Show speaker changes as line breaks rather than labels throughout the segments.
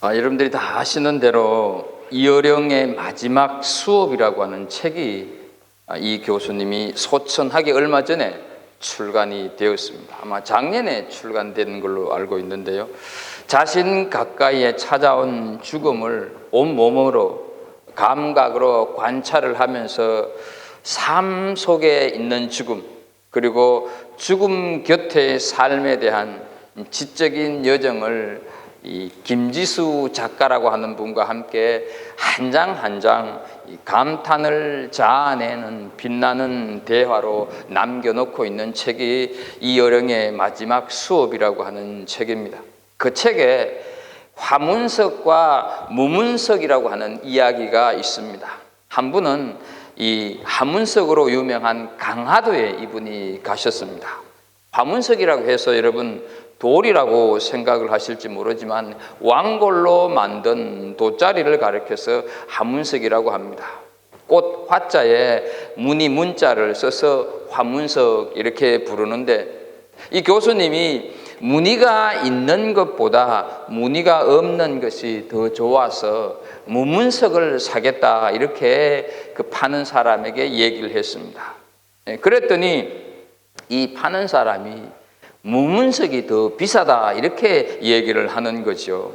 여러분들이 다 아시는 대로 이어령의 마지막 수업이라고 하는 책이 이 교수님이 소천하기 얼마 전에 출간이 되었습니다. 아마 작년에 출간된 걸로 알고 있는데요. 자신 가까이에 찾아온 죽음을 온몸으로 감각으로 관찰을 하면서 삶 속에 있는 죽음, 그리고 죽음 곁의 삶에 대한 지적인 여정을 이 김지수 작가라고 하는 분과 함께 한 장 한 장 감탄을 자아내는 빛나는 대화로 남겨놓고 있는 책이 이어령의 마지막 수업이라고 하는 책입니다. 그 책에 화문석과 무문석이라고 하는 이야기가 있습니다. 한 분은 이 화문석으로 유명한 강화도에 이분이 가셨습니다. 화문석이라고 해서 여러분 돌이라고 생각을 하실지 모르지만 왕골로 만든 돗자리를 가리켜서 화문석이라고 합니다. 꽃 화자에 무늬 문자를 써서 화문석 이렇게 부르는데, 이 교수님이 무늬가 있는 것보다 무늬가 없는 것이 더 좋아서 무문석을 사겠다 이렇게 그 파는 사람에게 얘기를 했습니다. 그랬더니 이 파는 사람이 무문석이 더 비싸다 이렇게 얘기를 하는 거죠.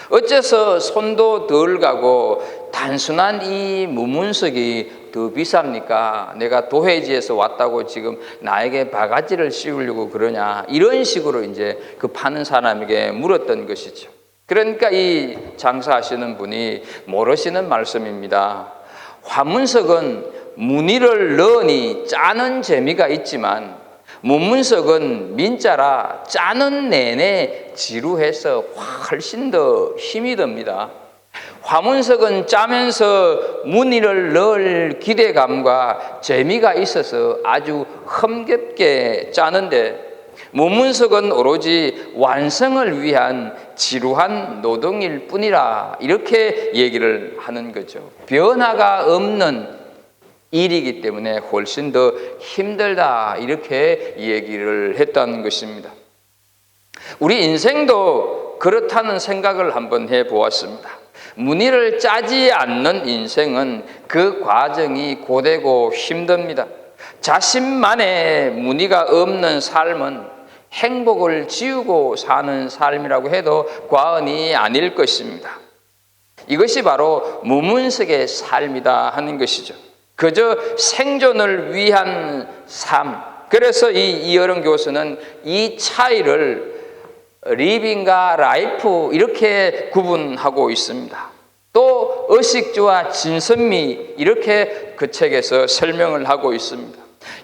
어째서 손도 덜 가고 단순한 이 무문석이 더 비쌉니까? 내가 도회지에서 왔다고 지금 나에게 바가지를 씌우려고 그러냐, 이런 식으로 이제 그 파는 사람에게 물었던 것이죠. 그러니까 이 장사하시는 분이 모르시는 말씀입니다. 화문석은 무늬를 넣으니 짜는 재미가 있지만 무문석은 민자라 짜는 내내 지루해서 훨씬 더 힘이 듭니다. 화문석은 짜면서 무늬를 넣을 기대감과 재미가 있어서 아주 흥겹게 짜는데, 무문석은 오로지 완성을 위한 지루한 노동일 뿐이라 이렇게 얘기를 하는 거죠. 변화가 없는 일이기 때문에 훨씬 더 힘들다 이렇게 얘기를 했다는 것입니다. 우리 인생도 그렇다는 생각을 한번 해보았습니다. 무늬를 짜지 않는 인생은 그 과정이 고되고 힘듭니다. 자신만의 무늬가 없는 삶은 행복을 지우고 사는 삶이라고 해도 과언이 아닐 것입니다. 이것이 바로 무문석의 삶이다 하는 것이죠. 그저 생존을 위한 삶. 그래서 이어령 교수는 이 차이를 리빙과 라이프 이렇게 구분하고 있습니다. 또 의식주와 진선미 이렇게 그 책에서 설명을 하고 있습니다.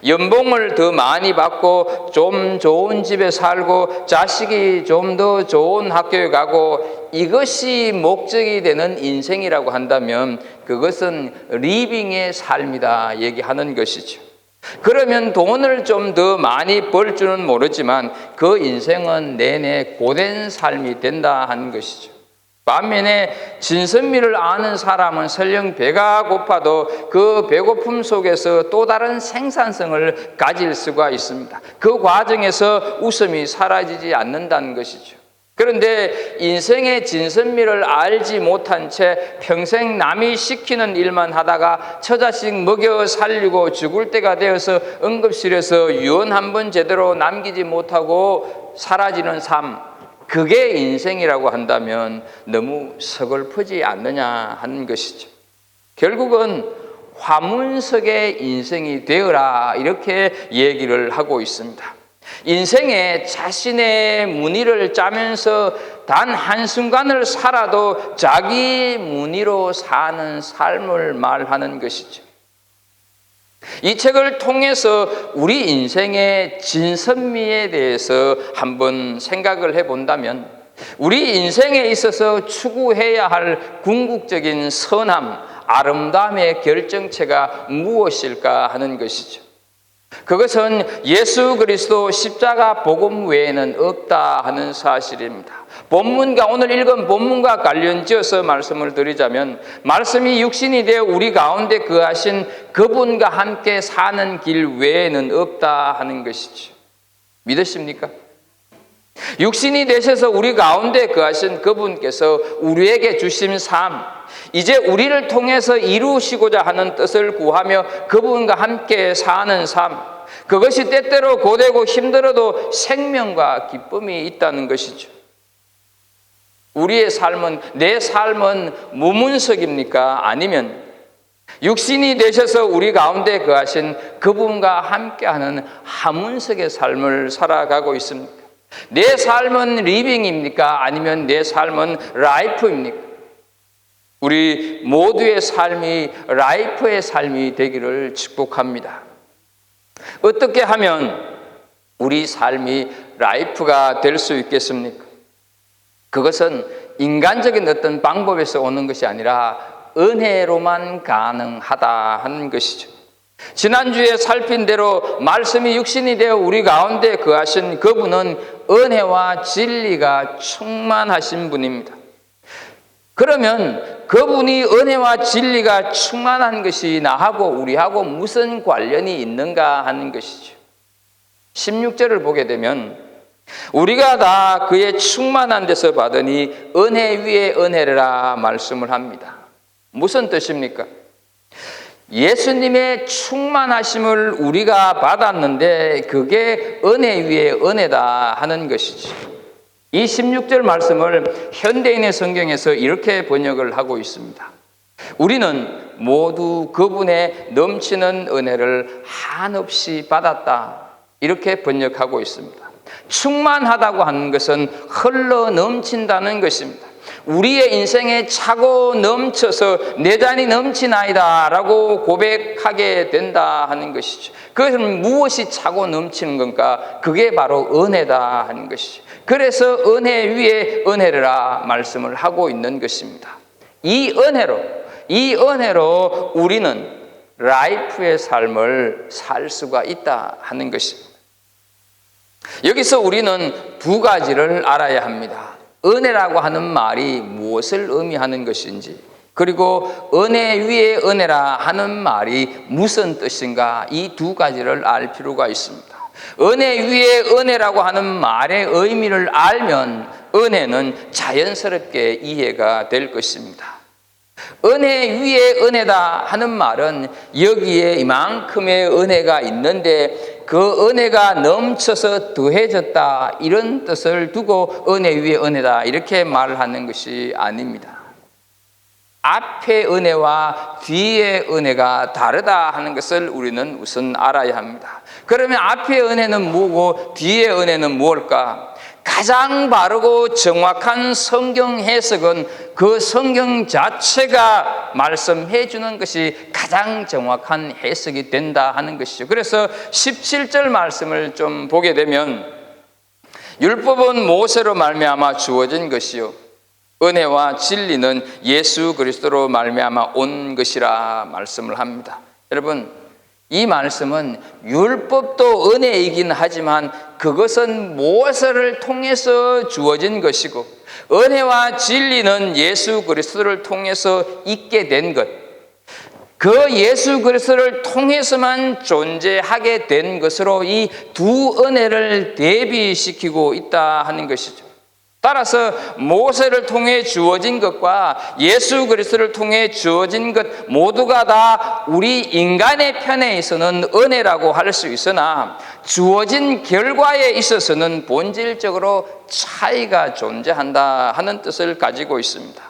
연봉을 더 많이 받고 좀 좋은 집에 살고 자식이 좀 더 좋은 학교에 가고 이것이 목적이 되는 인생이라고 한다면 그것은 리빙의 삶이다 얘기하는 것이죠. 그러면 돈을 좀 더 많이 벌 줄은 모르지만 그 인생은 내내 고된 삶이 된다 하는 것이죠. 반면에 진선미를 아는 사람은 설령 배가 고파도 그 배고픔 속에서 또 다른 생산성을 가질 수가 있습니다. 그 과정에서 웃음이 사라지지 않는다는 것이죠. 그런데 인생의 진선미를 알지 못한 채 평생 남이 시키는 일만 하다가 처자식 먹여 살리고 죽을 때가 되어서 응급실에서 유언 한 번 제대로 남기지 못하고 사라지는 삶, 그게 인생이라고 한다면 너무 서글프지 않느냐 하는 것이죠. 결국은 화문석의 인생이 되어라 이렇게 얘기를 하고 있습니다. 인생에 자신의 무늬를 짜면서 단 한순간을 살아도 자기 무늬로 사는 삶을 말하는 것이죠. 이 책을 통해서 우리 인생의 진선미에 대해서 한번 생각을 해본다면 우리 인생에 있어서 추구해야 할 궁극적인 선함, 아름다움의 결정체가 무엇일까 하는 것이죠. 그것은 예수 그리스도 십자가 복음 외에는 없다 하는 사실입니다. 본문과 오늘 읽은 본문과 관련지어서 말씀을 드리자면 말씀이 육신이 되어 우리 가운데 거하신 그분과 함께 사는 길 외에는 없다 하는 것이죠. 믿으십니까? 육신이 되셔서 우리 가운데 거하신 그분께서 우리에게 주신 삶, 이제 우리를 통해서 이루시고자 하는 뜻을 구하며 그분과 함께 사는 삶, 그것이 때때로 고되고 힘들어도 생명과 기쁨이 있다는 것이죠. 우리의 삶은, 내 삶은 무문석입니까? 아니면 육신이 되셔서 우리 가운데 거하신 그분과 함께하는 하문석의 삶을 살아가고 있습니까? 내 삶은 리빙입니까? 아니면 내 삶은 라이프입니까? 우리 모두의 삶이 라이프의 삶이 되기를 축복합니다. 어떻게 하면 우리 삶이 라이프가 될 수 있겠습니까? 그것은 인간적인 어떤 방법에서 오는 것이 아니라 은혜로만 가능하다 하는 것이죠. 지난주에 살핀 대로 말씀이 육신이 되어 우리 가운데 거하신 그분은 은혜와 진리가 충만하신 분입니다. 그러면 그분이 은혜와 진리가 충만한 것이 나하고 우리하고 무슨 관련이 있는가 하는 것이죠. 16절을 보게 되면 우리가 다 그의 충만한 데서 받으니 은혜 위에 은혜라 말씀을 합니다. 무슨 뜻입니까? 예수님의 충만하심을 우리가 받았는데 그게 은혜 위에 은혜다 하는 것이지. 이 16절 말씀을 현대인의 성경에서 이렇게 번역을 하고 있습니다. 우리는 모두 그분의 넘치는 은혜를 한없이 받았다, 이렇게 번역하고 있습니다. 충만하다고 하는 것은 흘러 넘친다는 것입니다. 우리의 인생에 차고 넘쳐서 내 잔이 넘치나이다 라고 고백하게 된다 하는 것이죠. 그것은 무엇이 차고 넘치는 건가? 그게 바로 은혜다 하는 것이죠. 그래서 은혜 위에 은혜라 말씀을 하고 있는 것입니다. 이 은혜로 우리는 라이프의 삶을 살 수가 있다 하는 것입니다. 여기서 우리는 두 가지를 알아야 합니다. 은혜라고 하는 말이 무엇을 의미하는 것인지, 그리고 은혜 위에 은혜라 하는 말이 무슨 뜻인가, 이 두 가지를 알 필요가 있습니다. 은혜 위에 은혜라고 하는 말의 의미를 알면 은혜는 자연스럽게 이해가 될 것입니다. 은혜 위에 은혜다 하는 말은 여기에 이만큼의 은혜가 있는데 그 은혜가 넘쳐서 더해졌다, 이런 뜻을 두고 은혜 위에 은혜다 이렇게 말을 하는 것이 아닙니다. 앞의 은혜와 뒤의 은혜가 다르다 하는 것을 우리는 우선 알아야 합니다. 그러면 앞의 은혜는 뭐고 뒤의 은혜는 무엇일까? 가장 바르고 정확한 성경 해석은 그 성경 자체가 말씀해 주는 것이 가장 정확한 해석이 된다 하는 것이죠. 그래서 17절 말씀을 좀 보게 되면 율법은 모세로 말미암아 주어진 것이요 은혜와 진리는 예수 그리스도로 말미암아 온 것이라 말씀을 합니다. 여러분, 이 말씀은 율법도 은혜이긴 하지만 그것은 모세를 통해서 주어진 것이고 은혜와 진리는 예수 그리스도를 통해서 있게 된 것, 그 예수 그리스도를 통해서만 존재하게 된 것으로 이 두 은혜를 대비시키고 있다 하는 것이죠. 따라서 모세를 통해 주어진 것과 예수 그리스도를 통해 주어진 것 모두가 다 우리 인간의 편에 있어서는 은혜라고 할 수 있으나 주어진 결과에 있어서는 본질적으로 차이가 존재한다 하는 뜻을 가지고 있습니다.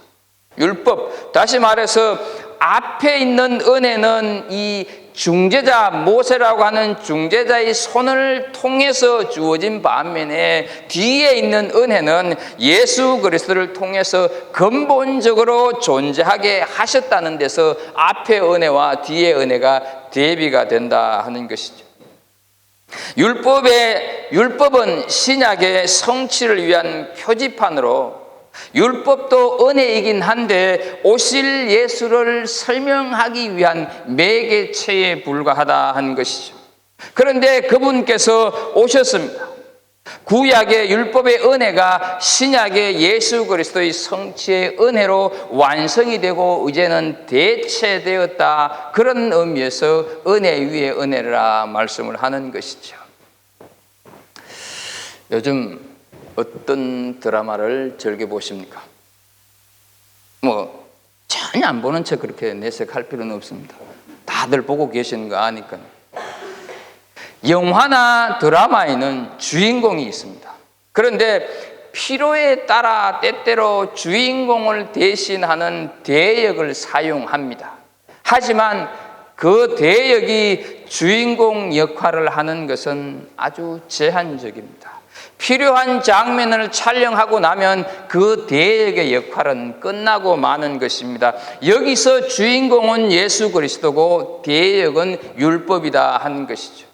율법, 다시 말해서 앞에 있는 은혜는 이 중재자, 모세라고 하는 중재자의 손을 통해서 주어진 반면에 뒤에 있는 은혜는 예수 그리스도를 통해서 근본적으로 존재하게 하셨다는 데서 앞의 은혜와 뒤의 은혜가 대비가 된다 하는 것이죠. 율법은 신약의 성취를 위한 표지판으로 율법도 은혜이긴 한데 오실 예수를 설명하기 위한 매개체에 불과하다 하는 것이죠. 그런데 그분께서 오셨습니다. 구약의 율법의 은혜가 신약의 예수 그리스도의 성취의 은혜로 완성이 되고 이제는 대체되었다, 그런 의미에서 은혜 위에 은혜라 말씀을 하는 것이죠. 요즘 어떤 드라마를 즐겨 보십니까? 뭐 전혀 안 보는 척 그렇게 내색할 필요는 없습니다. 다들 보고 계시는 거 아니까. 영화나 드라마에는 주인공이 있습니다. 그런데 필요에 따라 때때로 주인공을 대신하는 대역을 사용합니다. 하지만 그 대역이 주인공 역할을 하는 것은 아주 제한적입니다. 필요한 장면을 촬영하고 나면 그 대역의 역할은 끝나고 마는 것입니다. 여기서 주인공은 예수 그리스도고 대역은 율법이다 하는 것이죠.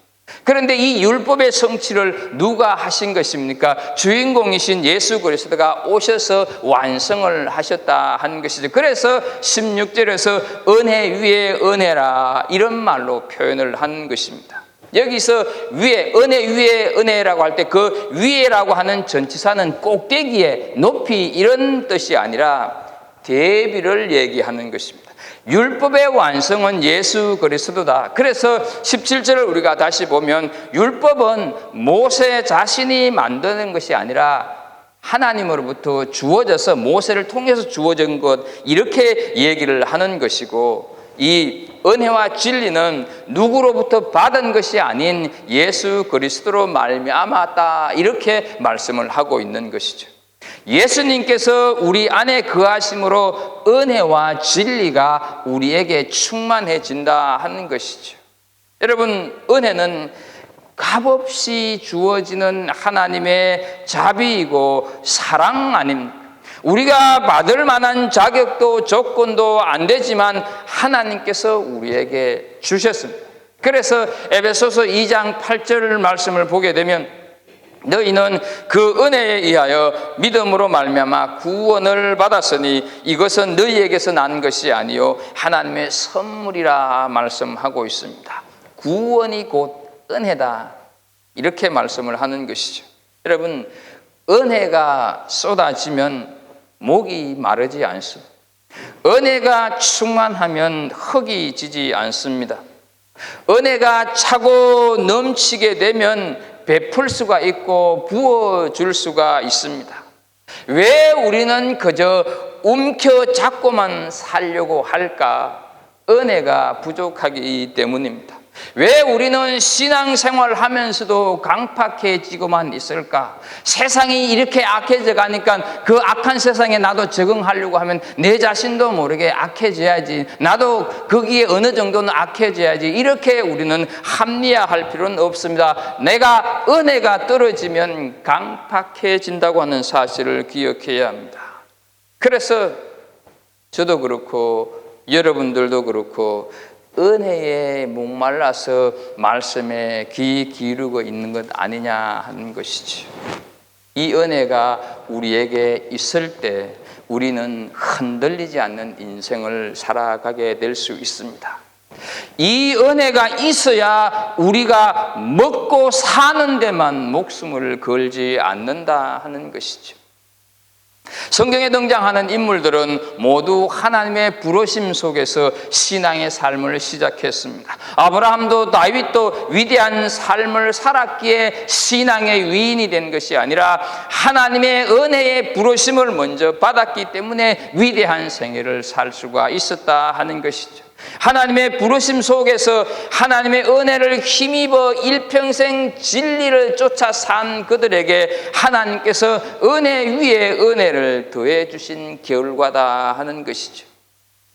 그런데 이 율법의 성취를 누가 하신 것입니까? 주인공이신 예수 그리스도가 오셔서 완성을 하셨다 하는 것이죠. 그래서 16절에서 은혜 위에 은혜라 이런 말로 표현을 한 것입니다. 여기서 위에, 은혜 위에 은혜라고 할 때 그 위에라고 하는 전치사는 꼭대기에, 높이 이런 뜻이 아니라 대비를 얘기하는 것입니다. 율법의 완성은 예수 그리스도다. 그래서 17절을 우리가 다시 보면 율법은 모세 자신이 만드는 것이 아니라 하나님으로부터 주어져서 모세를 통해서 주어진 것, 이렇게 얘기를 하는 것이고, 이 은혜와 진리는 누구로부터 받은 것이 아닌 예수 그리스도로 말미암았다, 이렇게 말씀을 하고 있는 것이죠. 예수님께서 우리 안에 거하심으로 은혜와 진리가 우리에게 충만해진다 하는 것이죠. 여러분, 은혜는 값없이 주어지는 하나님의 자비이고 사랑 아닙니까? 우리가 받을 만한 자격도 조건도 안 되지만 하나님께서 우리에게 주셨습니다. 그래서 에베소서 2장 8절 말씀을 보게 되면 너희는 그 은혜에 의하여 믿음으로 말미암아 구원을 받았으니 이것은 너희에게서 난 것이 아니요 하나님의 선물이라 말씀하고 있습니다. 구원이 곧 은혜다, 이렇게 말씀을 하는 것이죠. 여러분, 은혜가 쏟아지면 목이 마르지 않습니다. 은혜가 충만하면 흙이 지지 않습니다. 은혜가 차고 넘치게 되면 베풀 수가 있고 부어줄 수가 있습니다. 왜 우리는 그저 움켜잡고만 살려고 할까? 은혜가 부족하기 때문입니다. 왜 우리는 신앙생활을 하면서도 강팍해지고만 있을까? 세상이 이렇게 악해져 가니까 그 악한 세상에 나도 적응하려고 하면 내 자신도 모르게 악해져야지, 나도 거기에 어느 정도는 악해져야지, 이렇게 우리는 합리화할 필요는 없습니다. 내가 은혜가 떨어지면 강팍해진다고 하는 사실을 기억해야 합니다. 그래서 저도 그렇고 여러분들도 그렇고 은혜에 목말라서 말씀에 귀 기울이고 있는 것 아니냐 하는 것이죠. 이 은혜가 우리에게 있을 때 우리는 흔들리지 않는 인생을 살아가게 될 수 있습니다. 이 은혜가 있어야 우리가 먹고 사는 데만 목숨을 걸지 않는다 하는 것이죠. 성경에 등장하는 인물들은 모두 하나님의 부르심 속에서 신앙의 삶을 시작했습니다. 아브라함도 다윗도 위대한 삶을 살았기에 신앙의 위인이 된 것이 아니라 하나님의 은혜의 부르심을 먼저 받았기 때문에 위대한 생애를 살 수가 있었다 하는 것이죠. 하나님의 부르심 속에서 하나님의 은혜를 힘입어 일평생 진리를 쫓아 산 그들에게 하나님께서 은혜 위에 은혜를 더해 주신 결과다 하는 것이죠.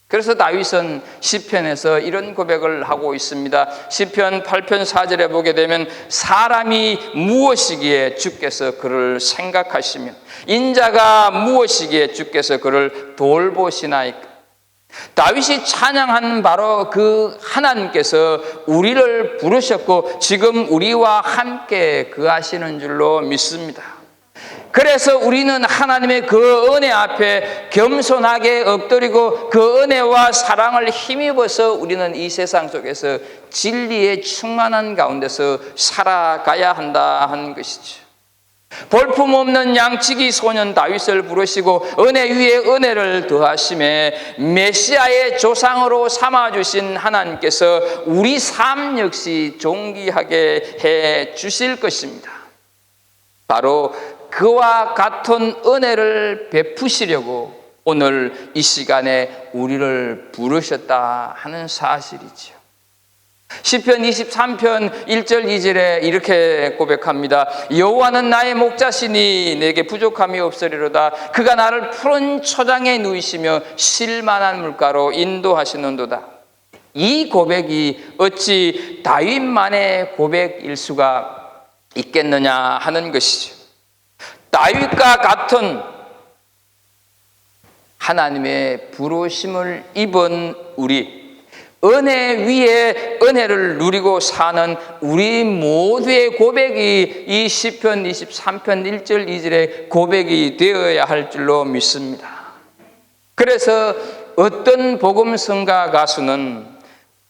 그래서 다윗은 시편에서 이런 고백을 하고 있습니다. 시편 8편 4절에 보게 되면 사람이 무엇이기에 주께서 그를 생각하시며 인자가 무엇이기에 주께서 그를 돌보시나이까. 다윗이 찬양하는 바로 그 하나님께서 우리를 부르셨고 지금 우리와 함께 거하시는 줄로 믿습니다. 그래서 우리는 하나님의 그 은혜 앞에 겸손하게 엎드리고 그 은혜와 사랑을 힘입어서 우리는 이 세상 속에서 진리의 충만한 가운데서 살아가야 한다 하는 것이죠. 볼품없는 양치기 소년 다윗을 부르시고 은혜 위에 은혜를 더하심에 메시아의 조상으로 삼아주신 하나님께서 우리 삶 역시 존귀하게 해 주실 것입니다. 바로 그와 같은 은혜를 베푸시려고 오늘 이 시간에 우리를 부르셨다 하는 사실이지요. 시편 23편 1절 2절에 이렇게 고백합니다. 여호와는 나의 목자시니 내게 부족함이 없으리로다. 그가 나를 푸른 초장에 누이시며 쉴만한 물가로 인도하시는도다. 이 고백이 어찌 다윗만의 고백일 수가 있겠느냐 하는 것이죠. 다윗과 같은 하나님의 부르심을 입은 우리, 은혜 위에 은혜를 누리고 사는 우리 모두의 고백이 이 시편 23편 1절 2절의 고백이 되어야 할 줄로 믿습니다. 그래서 어떤 복음성가 가수는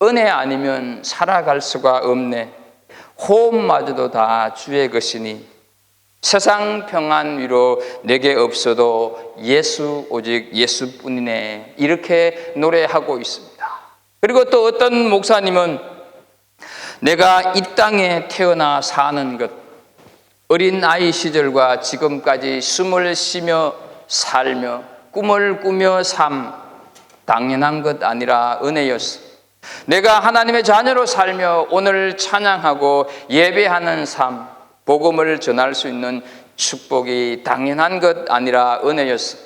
은혜 아니면 살아갈 수가 없네, 호흡마저도 다 주의 것이니 세상 평안 위로 내게 없어도 예수 오직 예수뿐이네, 이렇게 노래하고 있습니다. 그리고 또 어떤 목사님은 내가 이 땅에 태어나 사는 것, 어린 아이 시절과 지금까지 숨을 쉬며 살며 꿈을 꾸며 삶, 당연한 것 아니라 은혜였어. 내가 하나님의 자녀로 살며 오늘 찬양하고 예배하는 삶, 복음을 전할 수 있는 축복이 당연한 것 아니라 은혜였어.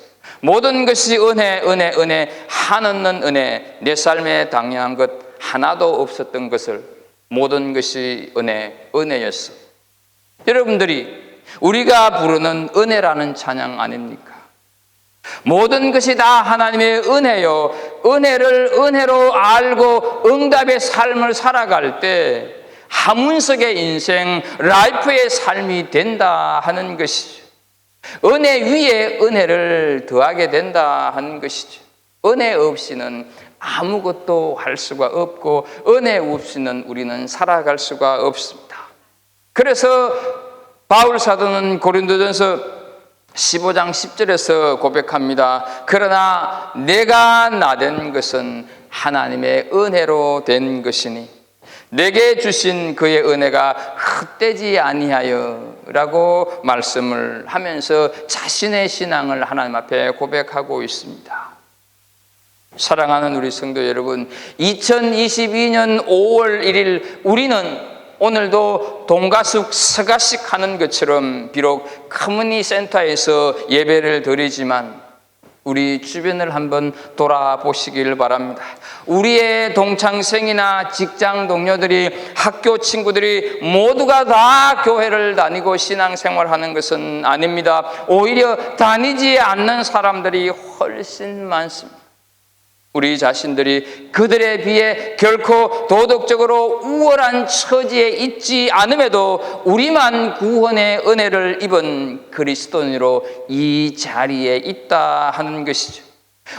모든 것이 은혜, 은혜, 은혜, 한없는 은혜, 내 삶에 당연한 것 하나도 없었던 것을 모든 것이 은혜, 은혜였어. 여러분들이 우리가 부르는 은혜라는 찬양 아닙니까? 모든 것이 다 하나님의 은혜요, 은혜를 은혜로 알고 응답의 삶을 살아갈 때 하문석의 인생, 라이프의 삶이 된다 하는 것이죠. 은혜 위에 은혜를 더하게 된다 하는 것이죠. 은혜 없이는 아무것도 할 수가 없고 은혜 없이는 우리는 살아갈 수가 없습니다. 그래서 바울 사도는 고린도전서 15장 10절에서 고백합니다. 그러나 내가 나된 것은 하나님의 은혜로 된 것이니 내게 주신 그의 은혜가 헛되지 아니하여 라고 말씀을 하면서 자신의 신앙을 하나님 앞에 고백하고 있습니다. 사랑하는 우리 성도 여러분, 2022년 5월 1일 우리는 오늘도 동가숙 서가식 하는 것처럼 비록 커뮤니티 센터에서 예배를 드리지만 우리 주변을 한번 돌아보시길 바랍니다. 우리의 동창생이나 직장 동료들이, 학교 친구들이 모두가 다 교회를 다니고 신앙생활하는 것은 아닙니다. 오히려 다니지 않는 사람들이 훨씬 많습니다. 우리 자신들이 그들에 비해 결코 도덕적으로 우월한 처지에 있지 않음에도 우리만 구원의 은혜를 입은 그리스도인으로 이 자리에 있다 하는 것이죠.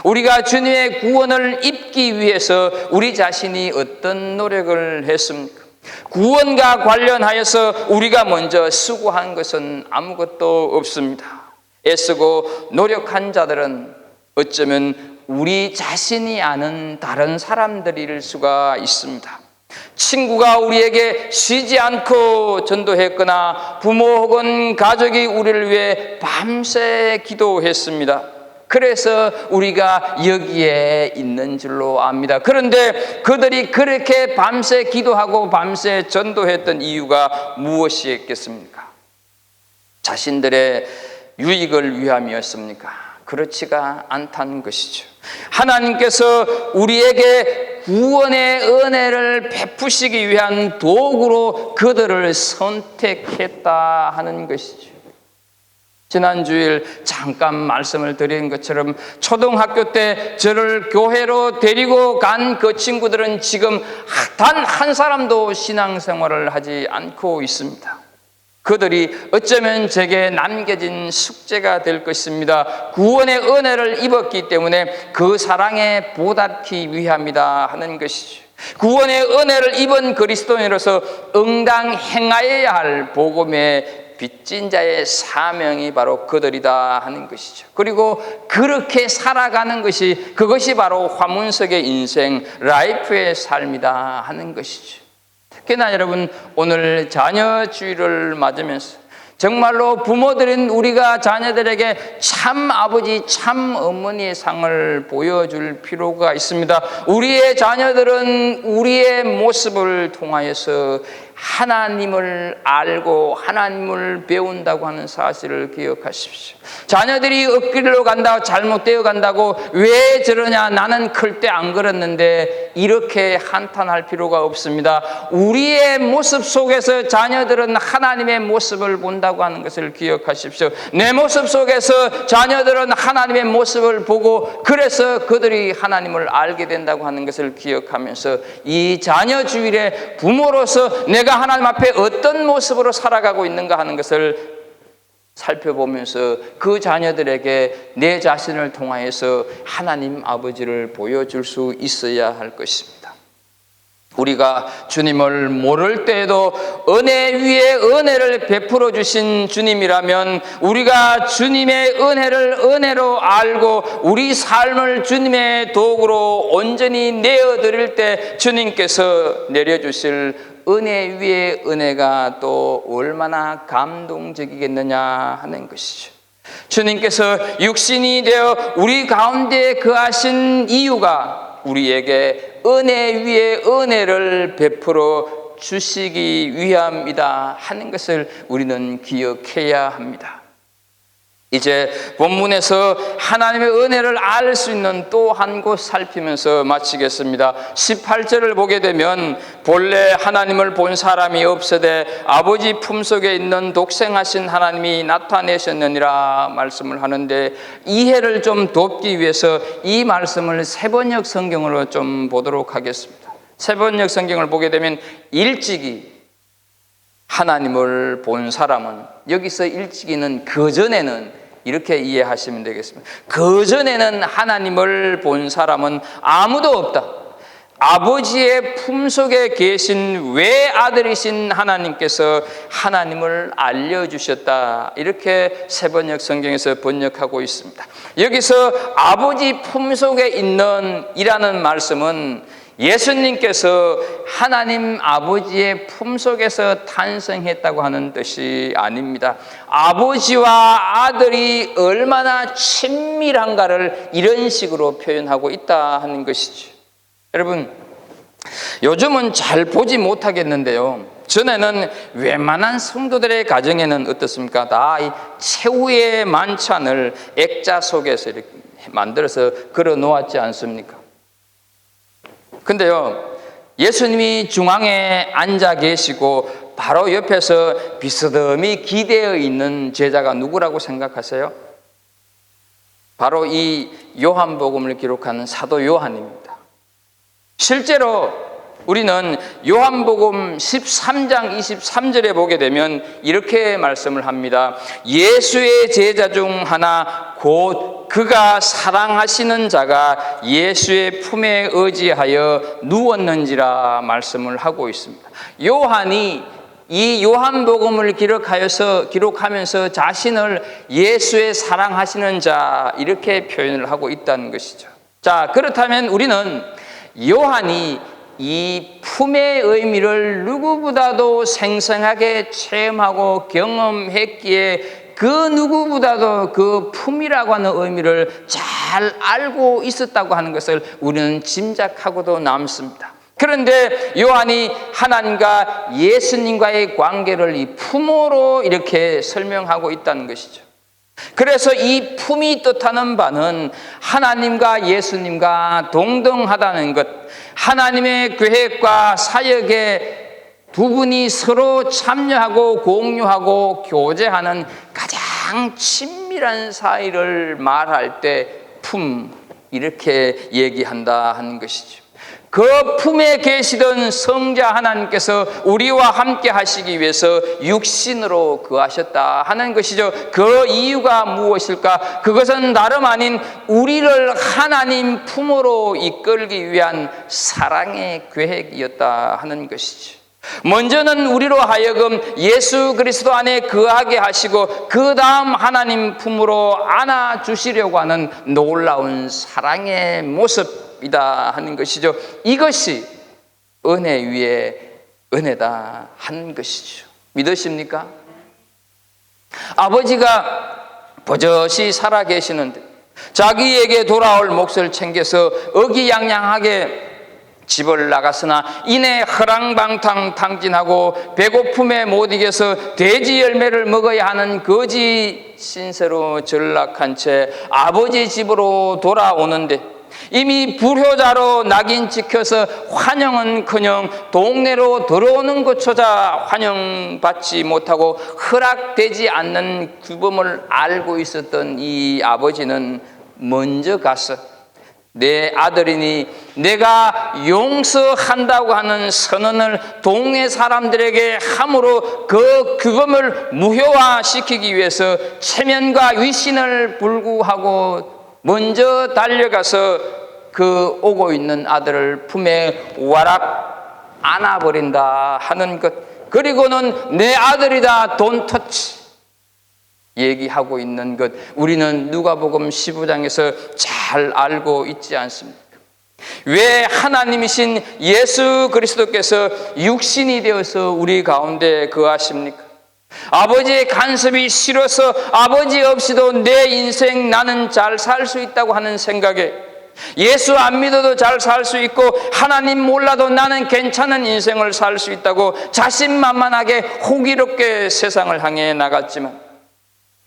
우리가 주님의 구원을 입기 위해서 우리 자신이 어떤 노력을 했습니까? 구원과 관련하여서 우리가 먼저 수고한 것은 아무것도 없습니다. 애쓰고 노력한 자들은 어쩌면 우리 자신이 아는 다른 사람들일 수가 있습니다. 친구가 우리에게 쉬지 않고 전도했거나 부모 혹은 가족이 우리를 위해 밤새 기도했습니다. 그래서 우리가 여기에 있는 줄로 압니다. 그런데 그들이 그렇게 밤새 기도하고 밤새 전도했던 이유가 무엇이었겠습니까? 자신들의 유익을 위함이었습니까? 그렇지가 않다는 것이죠. 하나님께서 우리에게 구원의 은혜를 베푸시기 위한 도구로 그들을 선택했다 하는 것이죠. 지난 주일 잠깐 말씀을 드린 것처럼 초등학교 때 저를 교회로 데리고 간 그 친구들은 지금 단 한 사람도 신앙생활을 하지 않고 있습니다. 그들이 어쩌면 제게 남겨진 숙제가 될 것입니다. 구원의 은혜를 입었기 때문에 그 사랑에 보답하기 위함이다 하는 것이죠. 구원의 은혜를 입은 그리스도인으로서 응당 행하여야 할 복음의 빚진 자의 사명이 바로 그들이다 하는 것이죠. 그리고 그렇게 살아가는 것이, 그것이 바로 화문석의 인생, 라이프의 삶이다 하는 것이죠. 특히나 여러분, 오늘 자녀 주일을 맞으면서 정말로 부모들인 우리가 자녀들에게 참 아버지, 참 어머니의 상을 보여줄 필요가 있습니다. 우리의 자녀들은 우리의 모습을 통하여서 하나님을 알고 하나님을 배운다고 하는 사실을 기억하십시오. 자녀들이 엇길로 간다고, 잘못되어 간다고 왜 저러냐, 나는 클 때 안 그랬는데, 이렇게 한탄할 필요가 없습니다. 우리의 모습 속에서 자녀들은 하나님의 모습을 본다고 하는 것을 기억하십시오. 내 모습 속에서 자녀들은 하나님의 모습을 보고, 그래서 그들이 하나님을 알게 된다고 하는 것을 기억하면서 이 자녀 주일에 부모로서 내가 하나님 앞에 어떤 모습으로 살아가고 있는가 하는 것을 살펴보면서 그 자녀들에게 내 자신을 통하여서 하나님 아버지를 보여줄 수 있어야 할 것입니다. 우리가 주님을 모를 때에도 은혜 위에 은혜를 베풀어 주신 주님이라면, 우리가 주님의 은혜를 은혜로 알고 우리 삶을 주님의 도구로 온전히 내어드릴 때 주님께서 내려주실 은혜 위에 은혜가 또 얼마나 감동적이겠느냐 하는 것이죠. 주님께서 육신이 되어 우리 가운데 거하신 이유가 우리에게 은혜 위에 은혜를 베풀어 주시기 위함이다 하는 것을 우리는 기억해야 합니다. 이제 본문에서 하나님의 은혜를 알 수 있는 또 한 곳 살피면서 마치겠습니다. 18절을 보게 되면, 본래 하나님을 본 사람이 없으되 아버지 품속에 있는 독생하신 하나님이 나타내셨느니라 말씀을 하는데, 이해를 좀 돕기 위해서 이 말씀을 세번역 성경으로 좀 보도록 하겠습니다. 세번역 성경을 보게 되면, 일찍이 하나님을 본 사람은, 여기서 일찍이는 그전에는 이렇게 이해하시면 되겠습니다. 그전에는 하나님을 본 사람은 아무도 없다. 아버지의 품속에 계신 외아들이신 하나님께서 하나님을 알려주셨다. 이렇게 세번역 성경에서 번역하고 있습니다. 여기서 아버지 품속에 있는 이라는 말씀은 예수님께서 하나님 아버지의 품속에서 탄생했다고 하는 뜻이 아닙니다. 아버지와 아들이 얼마나 친밀한가를 이런 식으로 표현하고 있다 하는 것이죠. 여러분, 요즘은 잘 보지 못하겠는데요, 전에는 웬만한 성도들의 가정에는 어떻습니까? 다 이 최후의 만찬을 액자 속에서 이렇게 만들어서 걸어 놓았지 않습니까? 근데요, 예수님이 중앙에 앉아 계시고 바로 옆에서 비스듬히 기대어 있는 제자가 누구라고 생각하세요? 바로 이 요한복음을 기록하는 사도 요한입니다. 실제로 우리는 요한복음 13장 23절에 보게 되면 이렇게 말씀을 합니다. 예수의 제자 중 하나 곧 그가 사랑하시는 자가 예수의 품에 의지하여 누웠는지라 말씀을 하고 있습니다. 요한이 이 요한복음을 기록하면서 자신을 예수의 사랑하시는 자, 이렇게 표현을 하고 있다는 것이죠. 자, 그렇다면 우리는 요한이 이 품의 의미를 누구보다도 생생하게 체험하고 경험했기에 그 누구보다도 그 품이라고 하는 의미를 잘 알고 있었다고 하는 것을 우리는 짐작하고도 남습니다. 그런데 요한이 하나님과 예수님과의 관계를 이 품으로 이렇게 설명하고 있다는 것이죠. 그래서 이 품이 뜻하는 바는 하나님과 예수님과 동등하다는 것, 하나님의 계획과 사역에 두 분이 서로 참여하고 공유하고 교제하는 가장 친밀한 사이를 말할 때 품, 이렇게 얘기한다 하는 것이죠. 그 품에 계시던 성자 하나님께서 우리와 함께 하시기 위해서 육신으로 거하셨다 하는 것이죠. 그 이유가 무엇일까? 그것은 다름 아닌 우리를 하나님 품으로 이끌기 위한 사랑의 계획이었다 하는 것이죠. 먼저는 우리로 하여금 예수 그리스도 안에 거하게 하시고 그 다음 하나님 품으로 안아주시려고 하는 놀라운 사랑의 모습이다 하는 것이죠. 이것이 은혜 위에 은혜다 하는 것이죠. 믿으십니까? 아버지가 버젓이 살아계시는데 자기에게 돌아올 몫을 챙겨서 의기양양하게 집을 나갔으나 이내 허랑방탕 탕진하고 배고픔에 못 이겨서 돼지 열매를 먹어야 하는 거지 신세로 전락한 채 아버지 집으로 돌아오는데 이미 불효자로 낙인 찍혀서 환영은커녕 동네로 들어오는 것조차 환영받지 못하고 허락되지 않는 규범을 알고 있었던 이 아버지는 먼저 가서 내 아들이니 내가 용서한다고 하는 선언을 동네 사람들에게 함으로 그 규범을 무효화시키기 위해서 체면과 위신을 불구하고 먼저 달려가서 그 오고 있는 아들을 품에 와락 안아버린다 하는 것, 그리고는 내 아들이다 don't touch 얘기하고 있는 것, 우리는 누가복음 15장에서 잘 알고 있지 않습니까? 왜 하나님이신 예수 그리스도께서 육신이 되어서 우리 가운데 거하십니까? 아버지의 간섭이 싫어서 아버지 없이도 내 인생 나는 잘 살 수 있다고 하는 생각에 예수 안 믿어도 잘 살 수 있고 하나님 몰라도 나는 괜찮은 인생을 살 수 있다고 자신만만하게 호기롭게 세상을 향해 나갔지만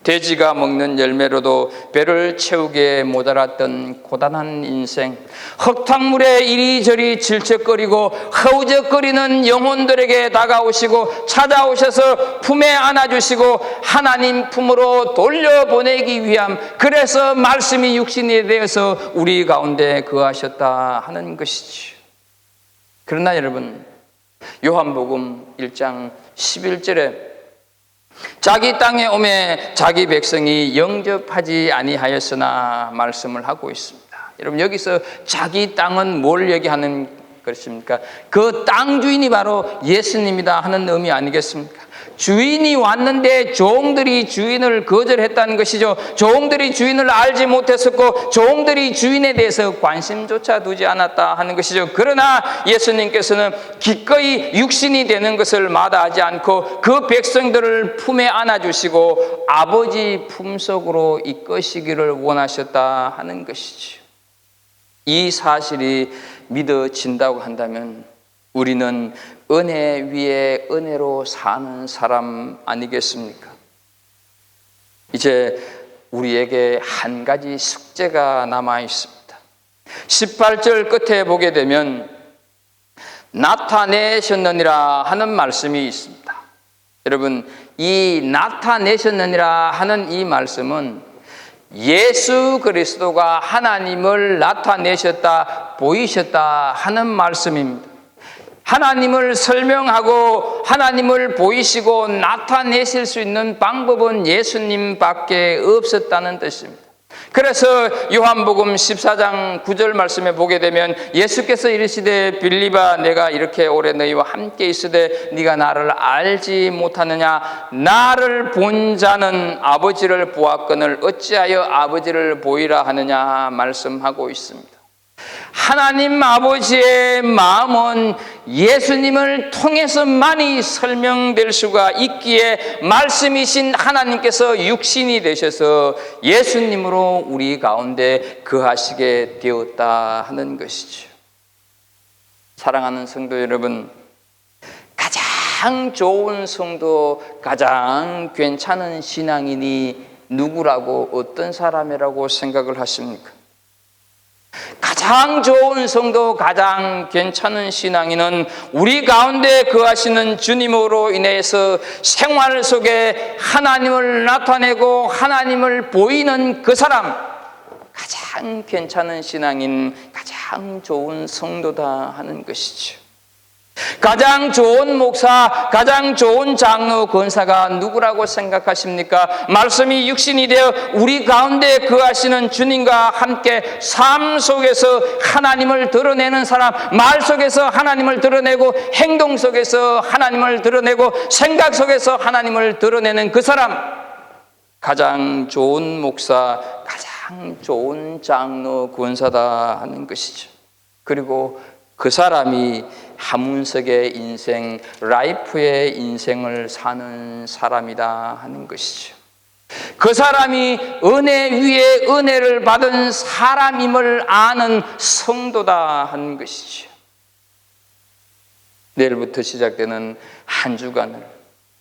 돼지가 먹는 열매로도 배를 채우기에 모자랐던 고단한 인생, 흙탕물에 이리저리 질척거리고 허우적거리는 영혼들에게 다가오시고 찾아오셔서 품에 안아주시고 하나님 품으로 돌려보내기 위함, 그래서 말씀이 육신이 되어서 우리 가운데 거하셨다 하는 것이지요. 그러나 여러분, 요한복음 1장 11절에 자기 땅에 오매 자기 백성이 영접하지 아니하였으나 말씀을 하고 있습니다. 여러분, 여기서 자기 땅은 뭘 얘기하는 것입니까? 그 땅 주인이 바로 예수님이다 하는 의미 아니겠습니까? 주인이 왔는데 종들이 주인을 거절했다는 것이죠. 종들이 주인을 알지 못했었고 종들이 주인에 대해서 관심조차 두지 않았다 하는 것이죠. 그러나 예수님께서는 기꺼이 육신이 되는 것을 마다하지 않고 그 백성들을 품에 안아주시고 아버지 품속으로 이끄시기를 원하셨다 하는 것이죠. 이 사실이 믿어진다고 한다면 우리는 은혜 위에 은혜로 사는 사람 아니겠습니까? 이제 우리에게 한 가지 숙제가 남아 있습니다. 18절 끝에 보게 되면 나타내셨느니라 하는 말씀이 있습니다. 여러분, 이 나타내셨느니라 하는 이 말씀은 예수 그리스도가 하나님을 나타내셨다, 보이셨다 하는 말씀입니다. 하나님을 설명하고 하나님을 보이시고 나타내실 수 있는 방법은 예수님밖에 없었다는 뜻입니다. 그래서 요한복음 14장 9절 말씀에 보게 되면 예수께서 이르시되 빌립아, 내가 이렇게 오래 너희와 함께 있으되 네가 나를 알지 못하느냐? 나를 본 자는 아버지를 보았거늘 어찌하여 아버지를 보이라 하느냐 말씀하고 있습니다. 하나님 아버지의 마음은 예수님을 통해서만이 설명될 수가 있기에 말씀이신 하나님께서 육신이 되셔서 예수님으로 우리 가운데 거하시게 되었다 하는 것이죠. 사랑하는 성도 여러분, 가장 좋은 성도, 가장 괜찮은 신앙인이 누구라고, 어떤 사람이라고 생각을 하십니까? 가장 좋은 성도, 가장 괜찮은 신앙인은 우리 가운데 거하시는 주님으로 인해서 생활 속에 하나님을 나타내고 하나님을 보이는 그 사람, 가장 괜찮은 신앙인, 가장 좋은 성도다 하는 것이죠. 가장 좋은 목사, 가장 좋은 장로, 권사가 누구라고 생각하십니까? 말씀이 육신이 되어 우리 가운데 거하시는 주님과 함께 삶 속에서 하나님을 드러내는 사람, 말 속에서 하나님을 드러내고 행동 속에서 하나님을 드러내고 생각 속에서 하나님을 드러내는 그 사람, 가장 좋은 목사, 가장 좋은 장로, 권사다 하는 것이죠. 그리고 그 사람이 하문석의 인생, 라이프의 인생을 사는 사람이다 하는 것이죠. 그 사람이 은혜 위에 은혜를 받은 사람임을 아는 성도다 한 것이죠. 내일부터 시작되는 한 주간을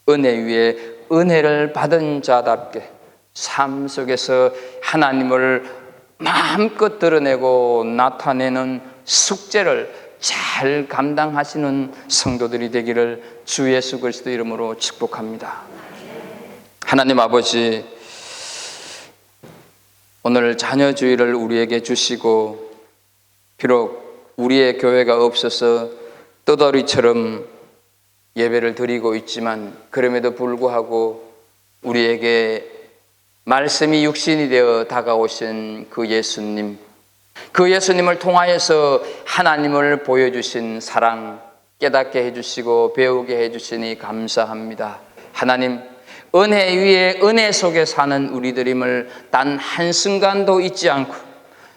은혜 위에 은혜를 받은 자답게 삶 속에서 하나님을 마음껏 드러내고 나타내는 숙제를 잘 감당하시는 성도들이 되기를 주 예수 그리스도 이름으로 축복합니다. 하나님 아버지, 오늘 자녀주의를 우리에게 주시고 비록 우리의 교회가 없어서 떠돌이처럼 예배를 드리고 있지만 그럼에도 불구하고 우리에게 말씀이 육신이 되어 다가오신 그 예수님을 통하여서 하나님을 보여주신 사랑 깨닫게 해주시고 배우게 해주시니 감사합니다. 하나님, 은혜 위에 은혜 속에 사는 우리들임을 단 한순간도 잊지 않고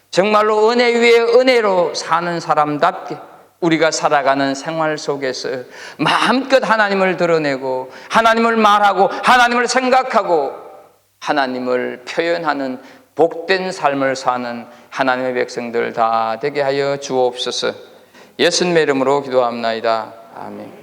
정말로 은혜 위에 은혜로 사는 사람답게 우리가 살아가는 생활 속에서 마음껏 하나님을 드러내고 하나님을 말하고 하나님을 생각하고 하나님을 표현하는 복된 삶을 사는 하나님의 백성들 다 되게 하여 주옵소서. 예수님의 이름으로 기도합나이다. 아멘.